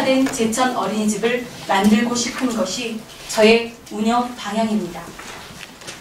특화된 제천 어린이집을 만들고 싶은 것이 저의 운영 방향입니다.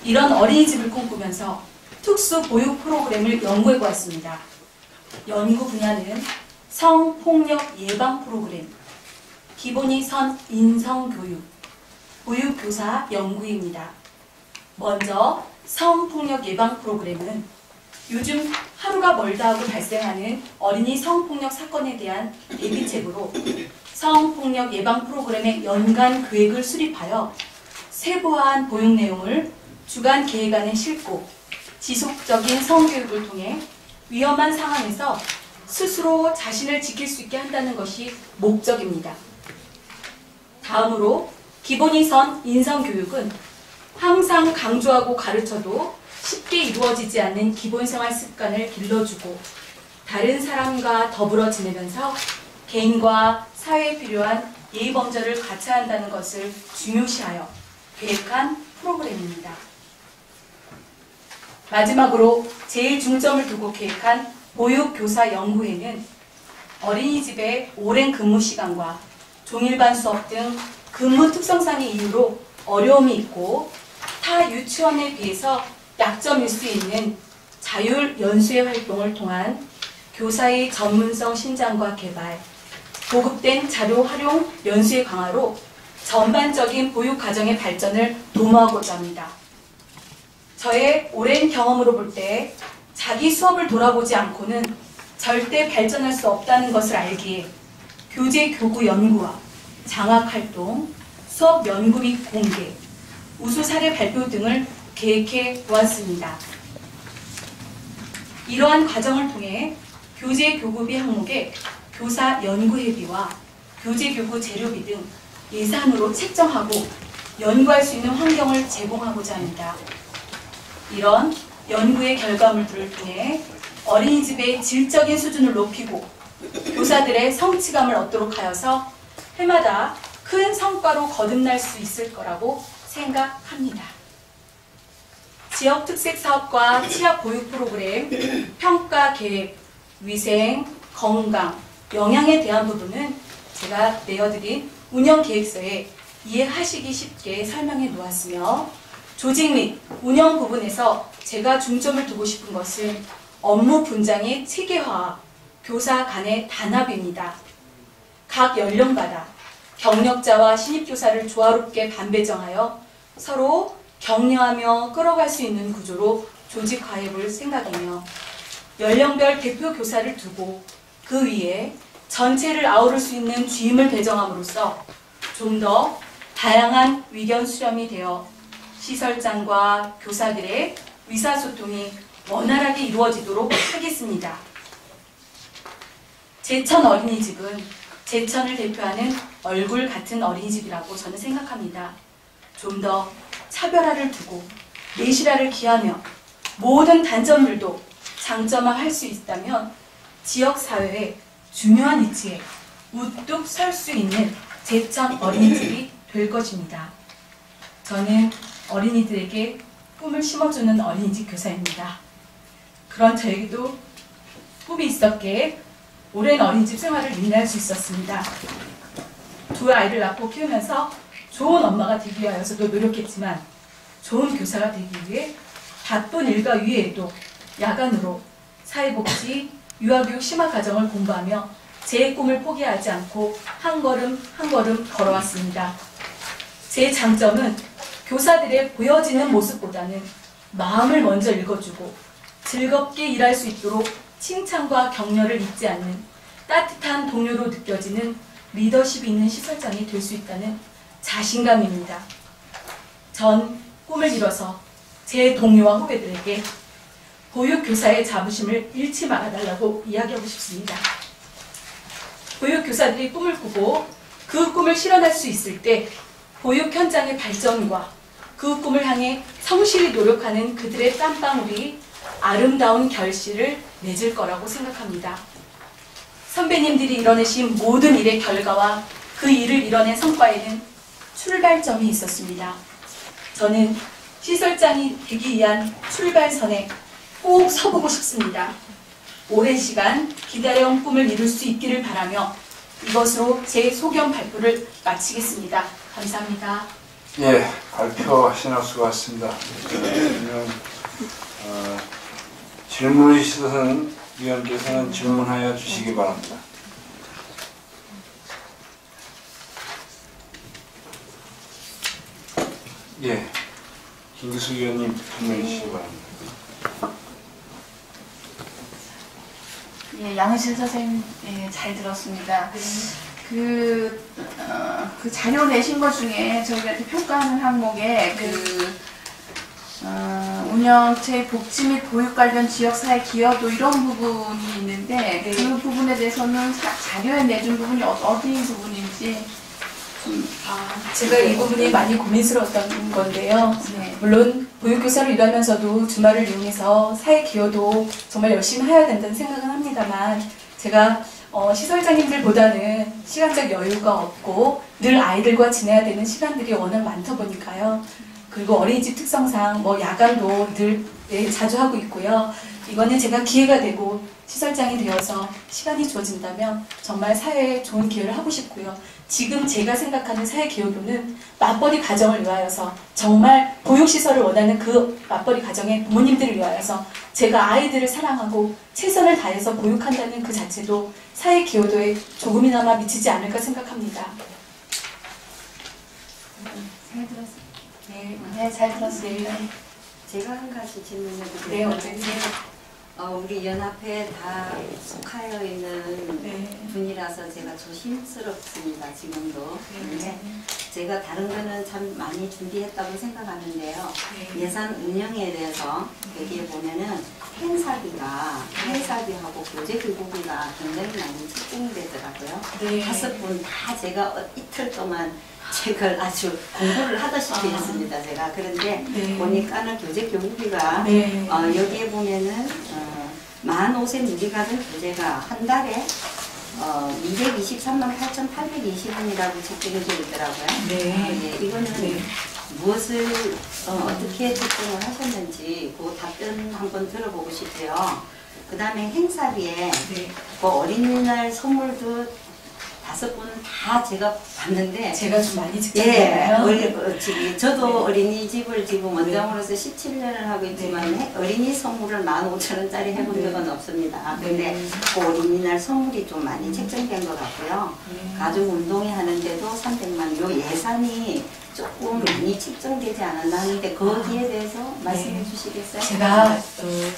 이런 어린이집을 꿈꾸면서 특수 보육 프로그램을 연구해 보았습니다. 연구 분야는 성폭력 예방 프로그램, 기본이 선 인성교육, 보육교사 연구입니다. 먼저 성폭력 예방 프로그램은 요즘 하루가 멀다 하고 발생하는 어린이 성폭력 사건에 대한 대비책으로 성폭력 예방 프로그램의 연간 계획을 수립하여 세부화한 보육 내용을 주간 계획 안에 싣고 지속적인 성교육을 통해 위험한 상황에서 스스로 자신을 지킬 수 있게 한다는 것이 목적입니다. 다음으로 기본이 선 인성교육은 항상 강조하고 가르쳐도 쉽게 이루어지지 않는 기본생활 습관을 길러주고 다른 사람과 더불어 지내면서 개인과 사회에 필요한 예의범절을 갖춰야 한다는 것을 중요시하여 계획한 프로그램입니다. 마지막으로 제일 중점을 두고 계획한 보육교사 연구에는 어린이집의 오랜 근무 시간과 종일반 수업 등 근무 특성상의 이유로 어려움이 있고 타 유치원에 비해서 약점일 수 있는 자율 연수회 활동을 통한 교사의 전문성 신장과 개발, 보급된 자료 활용 연수의 강화로 전반적인 보육 과정의 발전을 도모하고자 합니다. 저의 오랜 경험으로 볼 때 자기 수업을 돌아보지 않고는 절대 발전할 수 없다는 것을 알기에 교재 교구 연구와 장학활동, 수업 연구 및 공개, 우수 사례 발표 등을 계획해 보았습니다. 이러한 과정을 통해 교재 교구비 항목에 교사 연구회비와 교재 교구 재료비 등 예산으로 책정하고 연구할 수 있는 환경을 제공하고자 합니다. 이런 연구의 결과물들을 통해 어린이집의 질적인 수준을 높이고 교사들의 성취감을 얻도록 하여서 해마다 큰 성과로 거듭날 수 있을 거라고 생각합니다. 지역 특색 사업과 취약 보육 프로그램, 평가 계획, 위생, 건강, 영양에 대한 부분은 제가 내어드린 운영 계획서에 이해하시기 쉽게 설명해 놓았으며 조직 및 운영 부분에서 제가 중점을 두고 싶은 것은 업무 분장의 체계화와 교사 간의 단합입니다. 각 연령마다 경력자와 신입교사를 조화롭게 반배정하여 서로 격려하며 끌어갈 수 있는 구조로 조직화해 볼 생각이며 연령별 대표 교사를 두고 그 위에 전체를 아우를 수 있는 주임을 배정함으로써 좀 더 다양한 의견 수렴이 되어 시설장과 교사들의 의사소통이 원활하게 이루어지도록 하겠습니다. 제천 어린이집은 제천을 대표하는 얼굴 같은 어린이집이라고 저는 생각합니다. 좀 더 차별화를 두고 내실화를 기하며 모든 단점들도 장점화할 수 있다면 지역사회의 중요한 위치에 우뚝 설 수 있는 제천 어린이집이 될 것입니다. 저는 어린이들에게 꿈을 심어주는 어린이집 교사입니다. 그런 저에게도 꿈이 있었기에 오랜 어린이집 생활을 인내할 수 있었습니다. 두 아이를 낳고 키우면서 좋은 엄마가 되기 위해서도 노력했지만 좋은 교사가 되기 위해 바쁜 일과 위에도 야간으로 사회복지, 유아교육 심화과정을 공부하며 제 꿈을 포기하지 않고 한 걸음 한 걸음 걸어왔습니다. 제 장점은 교사들의 보여지는 모습보다는 마음을 먼저 읽어주고 즐겁게 일할 수 있도록 칭찬과 격려를 잊지 않는 따뜻한 동료로 느껴지는 리더십이 있는 시설장이 될 수 있다는 자신감입니다. 전 꿈을 이뤄서 제 동료와 후배들에게 보육교사의 자부심을 잃지 말아달라고 이야기하고 싶습니다. 보육교사들이 꿈을 꾸고 그 꿈을 실현할 수 있을 때 보육 현장의 발전과 그 꿈을 향해 성실히 노력하는 그들의 땀방울이 아름다운 결실을 맺을 거라고 생각합니다. 선배님들이 이뤄내신 모든 일의 결과와 그 일을 이뤄낸 성과에는 출발점이 있었습니다. 저는 시설장이 되기 위한 출발선에 꼭 서보고 싶습니다. 오랜 시간 기다려온 꿈을 이룰 수 있기를 바라며 이것으로 제 소견 발표를 마치겠습니다. 감사합니다. 예, 발표하시나 수고하셨습니다. 그러면 질문이 있으신 위원께서는 질문하여 주시기 바랍니다. 예, 김기수 위원님 질문해 주시기 바랍니다. 예, 양은실 선생님, 예, 잘 들었습니다. 그 자료 내신 것 중에 저희가 이렇게 평가하는 항목에 운영체 복지 및 보육 관련 지역사회 기여도 이런 부분이 있는데 그 부분에 대해서는 자료에 내준 부분이 어디 부분인지 제가 이 부분이 많이 고민스러웠던 건데요. 네. 물론 보육교사로 일하면서도 주말을 이용해서 사회 기여도 정말 열심히 해야 된다는 생각은 합니다만 제가 시설장님들보다는 시간적 여유가 없고 늘 아이들과 지내야 되는 시간들이 워낙 많다 보니까요. 그리고 어린이집 특성상 야간도 늘 자주 하고 있고요. 이거는 제가 기회가 되고 시설장이 되어서 시간이 주어진다면 정말 사회에 좋은 기여를 하고 싶고요. 지금 제가 생각하는 사회 기여도는 맞벌이 가정을 위하여서 정말 보육시설을 원하는 그 맞벌이 가정의 부모님들을 위하여서 제가 아이들을 사랑하고 최선을 다해서 보육한다는 그 자체도 사회 기여도에 조금이나마 미치지 않을까 생각합니다. 잘 들었습니다. 네, 잘 들었습니다. 제가 한 가지 질문해도 네, 될까요? 어쨌든 우리 연합회에 다 속하여 있는 네. 분이라서 제가 조심스럽습니다, 지금도. 네. 근데 제가 다른 거는 참 많이 준비했다고 생각하는데요. 네. 예산 운영에 대해서 여기에 보면은 행사비하고 교재교구비가 굉장히 많이 책정되더라고요. 네. 5분 다 제가 이틀 동안 책을 아주 공부를 하다시피 했습니다, 제가. 그런데 네. 보니까는 교재교구비가 네. 여기에 보면은 만 5세 누리가정 교재가 한 달에 223만 8,820원이라고 책정이 되어 있더라고요. 네. 예, 이거는 네. 무엇을 어떻게 책정을 하셨는지 그 답변 한번 들어보고 싶고요. 그 다음에 행사비에 네. 그 어린이날 선물도 5분 다 제가 봤는데 제가 좀 많이 예, 직접 저도 네. 어린이집을 지금 원장으로서 17년을 하고 있지만 네. 어린이 선물을 15,000원짜리 해본 네. 적은 없습니다. 네. 근데 그 어린이날 선물이 좀 많이 책정된 것 같고요. 네. 가족운동회 하는데도 300만 요 예산이 조금 많이 책정되지 않았나 하는데 거기에 대해서 말씀해 주시겠어요? 제가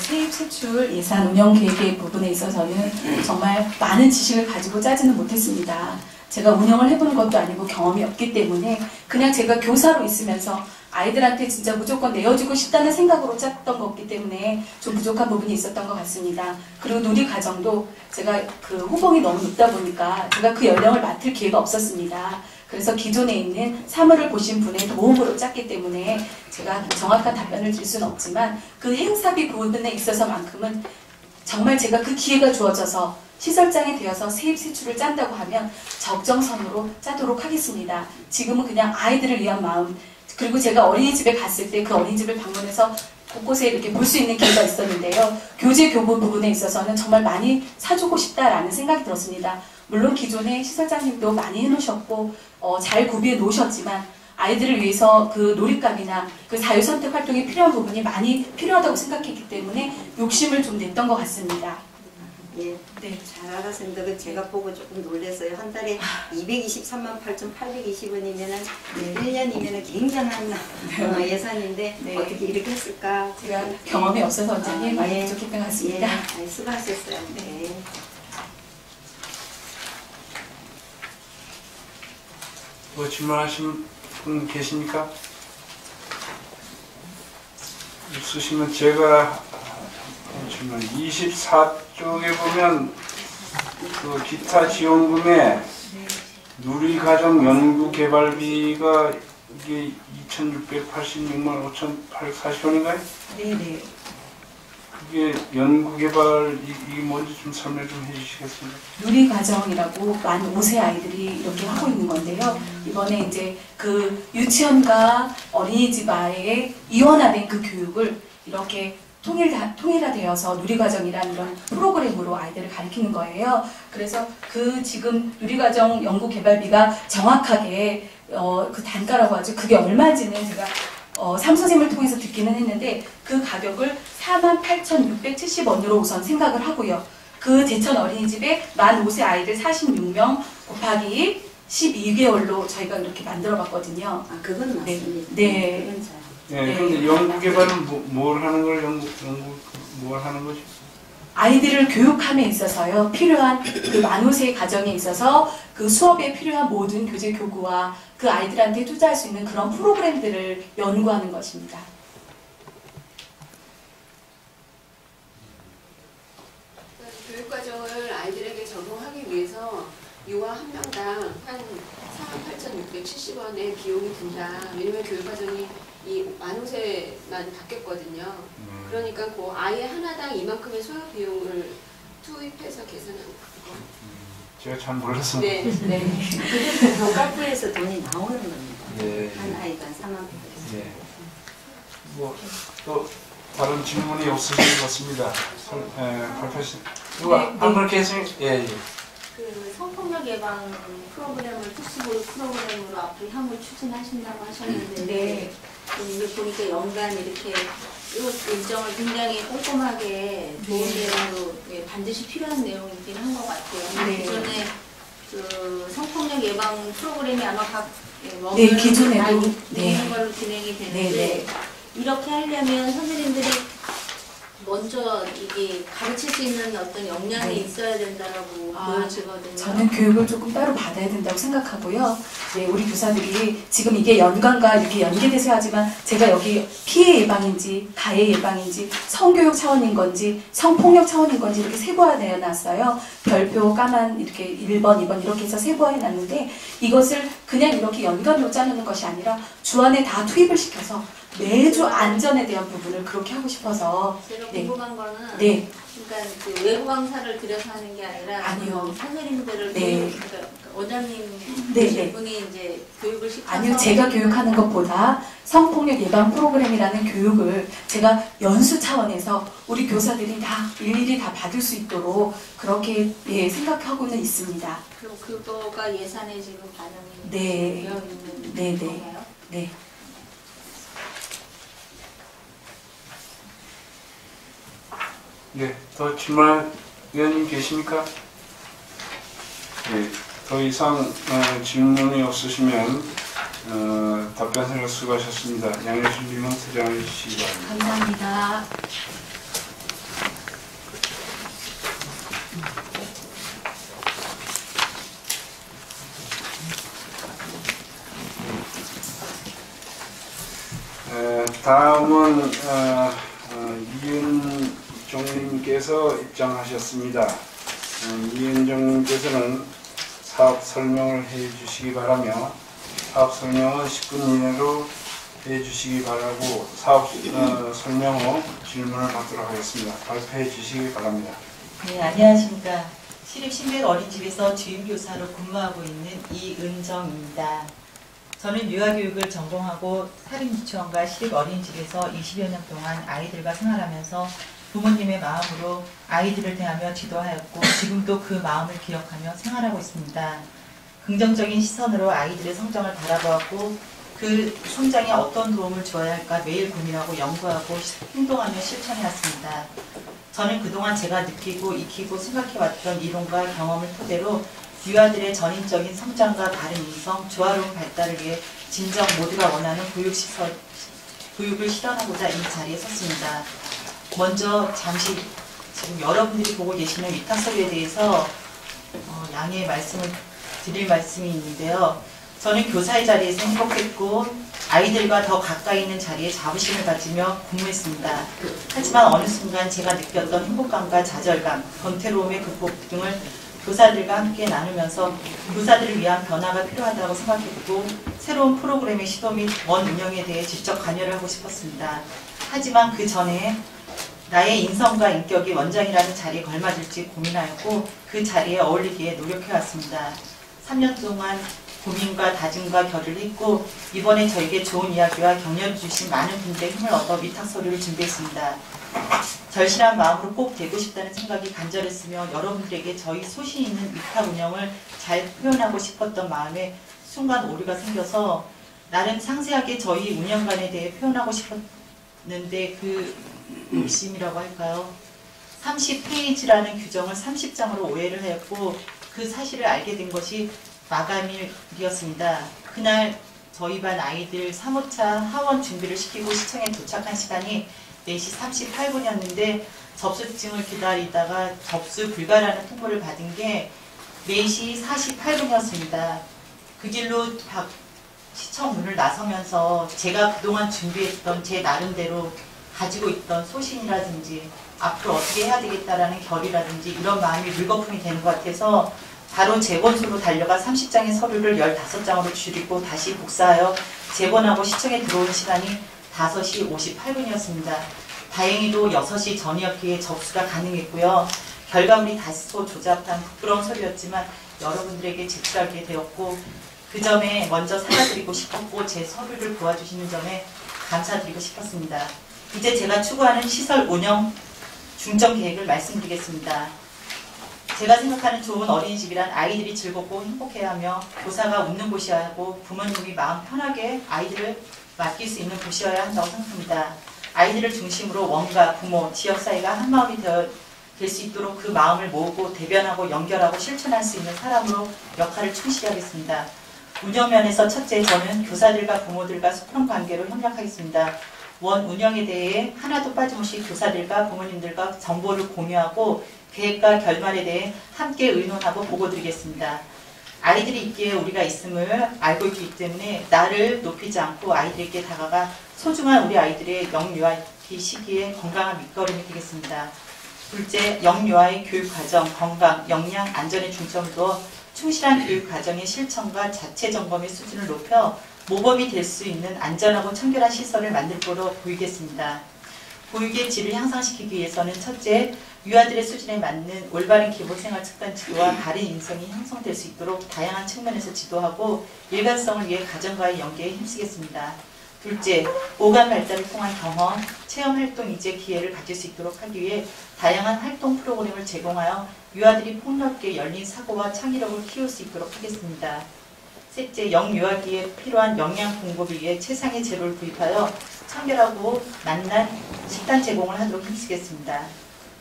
세입 세출 예산 운영 계획의 부분에 있어서는 정말 많은 지식을 가지고 짜지는 못했습니다. 제가 운영을 해본 것도 아니고 경험이 없기 때문에 그냥 제가 교사로 있으면서 아이들한테 진짜 무조건 내어주고 싶다는 생각으로 짰던 거기 때문에 좀 부족한 부분이 있었던 것 같습니다. 그리고 누리가정도 제가 그 호봉이 너무 높다 보니까 제가 그 연령을 맡을 기회가 없었습니다. 그래서 기존에 있는 사물을 보신 분의 도움으로 짰기 때문에 제가 정확한 답변을 드릴 수는 없지만 그 행사비 부분에 있어서만큼은 정말 제가 그 기회가 주어져서 시설장이 되어서 세입 세출을 짠다고 하면 적정선으로 짜도록 하겠습니다. 지금은 그냥 아이들을 위한 마음, 그리고 제가 어린이집에 갔을 때 그 어린이집을 방문해서 곳곳에 이렇게 볼 수 있는 기회가 있었는데요. 교재 교부 부분에 있어서는 정말 많이 사주고 싶다라는 생각이 들었습니다. 물론 기존에 시설장님도 많이 해놓으셨고 잘 구비해 놓으셨지만 아이들을 위해서 그 놀잇감이나 그 자유선택 활동이 필요한 부분이 많이 필요하다고 생각했기 때문에 욕심을 좀 냈던 것 같습니다. 예, 네. 잘 알았습니다. 그 제가 보고 조금 놀랐어요. 한 달에 223만 8,820원이면은 1년이면은 굉장한 예산인데 네. 어떻게 이렇게 했을까? 제가 경험이 없어서 원장님 많이 예. 부족했던 것 같습니다. 예, 수고하셨어요. 네. 뭐 질문하신 분 계십니까? 있으시면 제가 질문 24쪽에 보면 그 기타 지원금에 누리가정 연구개발비가 이게 2,686만 5,840원인가요? 네네. 그게 연구개발 이게 뭔지 좀 설명 좀 해주시겠습니까? 누리가정이라고 만 5세 아이들이 이렇게 하고 있는 건데요. 이번에 이제 그 유치원과 어린이집 아이의 이원화된 그 교육을 이렇게 통일화되어서 누리과정이란 이런 프로그램으로 아이들을 가르치는 거예요. 그래서 그 지금 누리과정 연구개발비가 정확하게 그 단가라고 하죠. 그게 얼마인지는 제가 사무선생님을 통해서 듣기는 했는데 그 가격을 48,670원으로 우선 생각을 하고요. 그 제천 어린이집에 만 5세 아이들 46명 곱하기 12개월로 저희가 이렇게 만들어 봤거든요. 아, 그건 맞습니다. 네. 그건 잘. 네, 근데 연구개발은 뭘 하는 걸 뭘 하는 거죠? 아이들을 교육함에 있어서요, 필요한 그 만 5세 가정에 있어서 그 수업에 필요한 모든 교재 교구와 그 아이들한테 투자할 수 있는 그런 프로그램들을 연구하는 것입니다. 교육과정을 아이들에게 적용하기 위해서 유아 한 명당 한 48,670원의 비용이 든다. 왜냐면 교육과정이 이 만호세만 바뀌었거든요. 그러니까 그 아이 하나당 이만큼의 소요 비용을 투입해서 계산한 거. 제가 잘 몰랐습니다. 네. 네. 교과부에서 돈이 나오는 겁니다. 예, 한 아이당 4만 원. 예. 또 다른 질문이 없으신 것 같습니다. 프로페서 누가 네, 안 그렇게 했으면 예. 그 성폭력 예방 프로그램을 특수보육 프로그램으로 앞으로 향후 추진하신다고 하셨는데 네. 이게 보니까 연간 이렇게 일정을 굉장히 꼼꼼하게 좋은 내용으로 반드시 필요한 내용이긴 한 것 같아요. 네. 기존에 그 성폭력 예방 프로그램이 아마 각 네, 기존에도 있는 네. 걸로 진행이 되는데 네, 네. 이렇게 하려면 선생님들이 먼저 이게 가르칠 수 있는 어떤 역량이 네. 있어야 된다라고 아, 보여지거든요. 저는 교육을 조금 따로 받아야 된다고 생각하고요. 네, 우리 교사들이 지금 이게 연관과 이렇게 연계돼서 하지만 제가 여기 피해 예방인지 가해 예방인지 성교육 차원인 건지 성폭력 차원인 건지 이렇게 세부화되어 놨어요. 별표 까만 이렇게 1번, 2번 이렇게 해서 세부화해 놨는데 이것을 그냥 이렇게 연관으로 짜놓는 것이 아니라 주안에 다 투입을 시켜서 매주 안전에 대한 부분을 그렇게 하고 싶어서 제가 네. 궁금한 거는 네. 그러니까 그 외부 강사를 들여서 하는 게 아니라 아니요. 선생님들을 네. 그러니까 원장님 네, 네. 분이 이제 교육을 시켜서 아니요, 제가 교육하는 것보다 성폭력 예방 프로그램이라는 교육을 제가 연수 차원에서 우리 교사들이 다 일일이 다 받을 수 있도록 그렇게 예, 생각하고는 있습니다. 그럼 그거가 예산에 지금 반영이 네. 되어 있는 네, 네. 건가요? 네. 네, 더 질문할 의원님 계십니까? 네, 더 이상 질문이 없으시면 답변을 수고하셨습니다. 양해준님은 퇴장해 주시기 바랍니다. 감사합니다. 다음은 이은정님께서 입장하셨습니다. 이은정님께서는 사업 설명을 해주시기 바라며 사업 설명은 10분 이내로 해주시기 바라고 사업 설명 후 질문을 받도록 하겠습니다. 발표해 주시기 바랍니다. 네, 안녕하십니까. 시립신백 어린이집에서 주임교사로 근무하고 있는 이은정입니다. 저는 유아교육을 전공하고 사립유치원과 시립 어린이집에서 20여 년 동안 아이들과 생활하면서 부모님의 마음으로 아이들을 대하며 지도하였고 지금도 그 마음을 기억하며 생활하고 있습니다. 긍정적인 시선으로 아이들의 성장을 바라보았고 그 성장에 어떤 도움을 줘야 할까 매일 고민하고 연구하고 행동하며 실천해왔습니다. 저는 그동안 제가 느끼고 익히고 생각해왔던 이론과 경험을 토대로 유아들의 전인적인 성장과 바른 인성, 조화로운 발달을 위해 진정 모두가 원하는 교육을 실현하고자 이 자리에 섰습니다. 먼저 잠시 지금 여러분들이 보고 계시는 위탁서류에 대해서 양해의 말씀을 드릴 말씀이 있는데요. 저는 교사의 자리에서 행복했고 아이들과 더 가까이 있는 자리에 자부심을 가지며 근무했습니다. 하지만 어느 순간 제가 느꼈던 행복감과 좌절감, 권태로움의 극복 등을 교사들과 함께 나누면서 교사들을 위한 변화가 필요하다고 생각했고 새로운 프로그램의 시도 및 원 운영에 대해 직접 관여를 하고 싶었습니다. 하지만 그 전에 나의 인성과 인격이 원장이라는 자리에 걸맞을지 고민하였고 그 자리에 어울리기에 노력해왔습니다. 3년 동안 고민과 다짐과 결의를 했고 이번에 저에게 좋은 이야기와 격려를 주신 많은 분들의 힘을 얻어 위탁 서류를 준비했습니다. 절실한 마음으로 꼭 되고 싶다는 생각이 간절했으며 여러분들에게 저희 소신 있는 위탁 운영을 잘 표현하고 싶었던 마음에 순간 오류가 생겨서 나름 상세하게 저희 운영관에 대해 표현하고 싶었는데 그 욕심이라고 할까요? 30페이지라는 규정을 30장으로 오해를 하였고 그 사실을 알게 된 것이 마감일이었습니다. 그날 저희 반 아이들 3호차 하원 준비를 시키고 시청에 도착한 시간이 4시 38분이었는데 접수증을 기다리다가 접수 불가라는 통보를 받은 게 4시 48분이었습니다. 그 길로 시청 문을 나서면서 제가 그동안 준비했던 제 나름대로 가지고 있던 소신이라든지 앞으로 어떻게 해야 되겠다라는 결의라든지 이런 마음이 물거품이 되는 것 같아서 바로 재본소로 달려가 30장의 서류를 15장으로 줄이고 다시 복사하여 재본하고 시청에 들어온 시간이 5시 58분이었습니다. 다행히도 6시 전이었기에 접수가 가능했고요. 결과물이 다소 조잡한 부끄러운 소리였지만 여러분들에게 제출하게 되었고 그 점에 먼저 사과드리고 싶었고 제 서류를 도와주시는 점에 감사드리고 싶었습니다. 이제 제가 추구하는 시설 운영 중점 계획을 말씀드리겠습니다. 제가 생각하는 좋은 어린이집이란 아이들이 즐겁고 행복해야 하며 교사가 웃는 곳이어야 하고 부모님이 마음 편하게 아이들을 맡길 수 있는 곳이어야 한다고 생각합니다. 아이들을 중심으로 원가, 부모, 지역사회가 한마음이 될 수 있도록 그 마음을 모으고 대변하고 연결하고 실천할 수 있는 사람으로 역할을 충실히 하겠습니다. 운영면에서 첫째, 저는 교사들과 부모들과 소통 관계로 협력하겠습니다. 원 운영에 대해 하나도 빠짐없이 교사들과 부모님들과 정보를 공유하고 계획과 결말에 대해 함께 의논하고 보고드리겠습니다. 아이들이 있기에 우리가 있음을 알고 있기 때문에 나를 높이지 않고 아이들에게 다가가 소중한 우리 아이들의 영유아기 시기에 건강한 밑거름이 되겠습니다. 둘째, 영유아의 교육과정, 건강, 역량, 안전에 중점을 두어 충실한 교육과정의 실천과 자체 점검의 수준을 높여 모범이 될 수 있는 안전하고 청결한 시설을 만들 거로 보이겠습니다. 보육의 질을 향상시키기 위해서는 첫째, 유아들의 수준에 맞는 올바른 기본생활 습관 지도와 바른 인성이 형성될 수 있도록 다양한 측면에서 지도하고 일관성을 위해 가정과의 연계에 힘쓰겠습니다. 둘째, 오감 발달을 통한 경험, 체험활동 이제 기회를 가질 수 있도록 하기 위해 다양한 활동 프로그램을 제공하여 유아들이 폭넓게 열린 사고와 창의력을 키울 수 있도록 하겠습니다. 셋째, 영유아기에 필요한 영양 공급을 위해 최상의 재료를 구입하여 청결하고 맛난 식단 제공을 하도록 힘쓰겠습니다.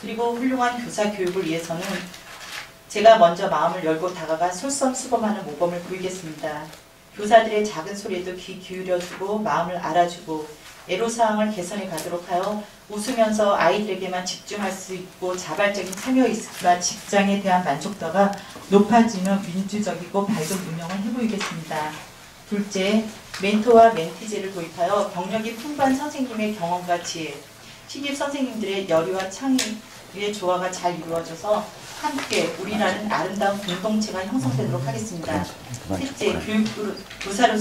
그리고 훌륭한 교사 교육을 위해서는 제가 먼저 마음을 열고 다가가 솔선수범하는 모범을 보이겠습니다. 교사들의 작은 소리에도 귀 기울여주고 마음을 알아주고 애로사항을 개선해 가도록 하여 웃으면서 아이들에게만 집중할 수 있고 자발적인 참여의식과 직장에 대한 만족도가 높아지는 민주적이고 밝은 운영을 해보이겠습니다. 둘째, 멘토와 멘티제를 도입하여 경력이 풍부한 선생님의 경험과 지혜, 신입 선생님들의 열의와 창의의 조화가 잘 이루어져서 함께 우리라는 아름다운 공동체가 형성되도록 하겠습니다. 셋째, 교사로서의